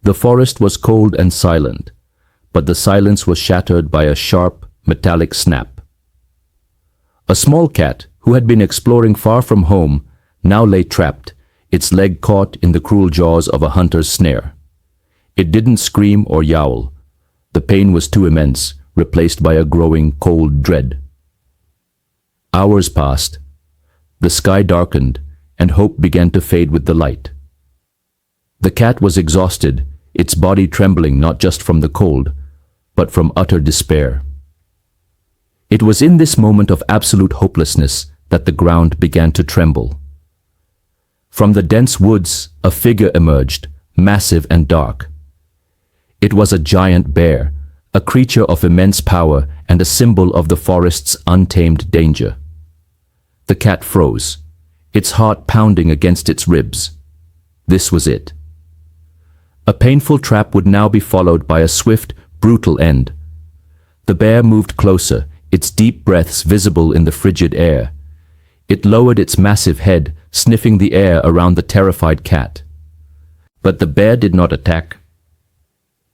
The forest was cold and silent, but the silence was shattered by a sharp, metallic snap. A small cat, who had been exploring far from home, now lay trapped, its leg caught in the cruel jaws of a hunter's snare. It didn't scream or yowl. The pain was too immense, replaced by a growing cold dread. Hours passed. The sky darkened, and hope began to fade with the light. The cat was exhausted, its body trembling not just from the cold, but from utter despair. It was in this moment of absolute hopelessness that the ground began to tremble. From the dense woods, a figure emerged, massive and dark. It was a giant bear, a creature of immense power and a symbol of the forest's untamed danger. The cat froze, its heart pounding against its ribs. This was it. A painful trap would now be followed by a swift, brutal end. The bear moved closer, its deep breaths visible in the frigid air. It lowered its massive head, sniffing the air around the terrified cat. But the bear did not attack.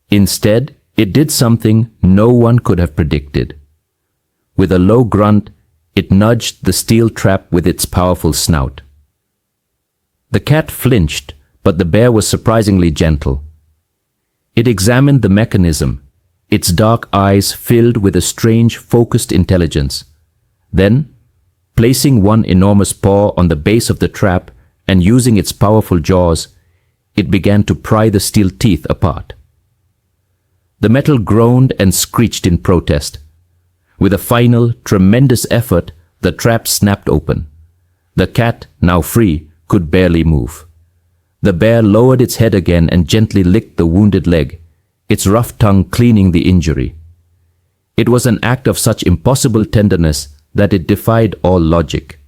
Instead, it did something no one could have predicted. With a low grunt, it nudged the steel trap with its powerful snout. The cat flinched, but the bear was surprisingly gentle. It examined the mechanism, its dark eyes filled with a strange, focused intelligence. Then, placing one enormous paw on the base of the trap and using its powerful jaws, it began to pry the steel teeth apart. The metal groaned and screeched in protest. With a final, tremendous effort, the trap snapped open. The cat, now free, could barely move. The bear lowered its head again and gently licked the wounded leg, its rough tongue cleaning the injury. It was an act of such impossible tenderness that it defied all logic.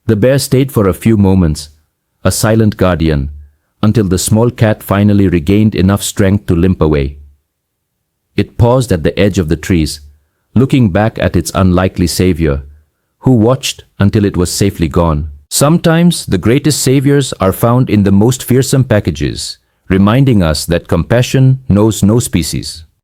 The bear stayed for a few moments, a silent guardian, until the small cat finally regained enough strength to limp away. It paused at the edge of the trees, looking back at its unlikely savior, who watched until it was safely gone. Sometimes the greatest saviors are found in the most fearsome packages, reminding us that compassion knows no species.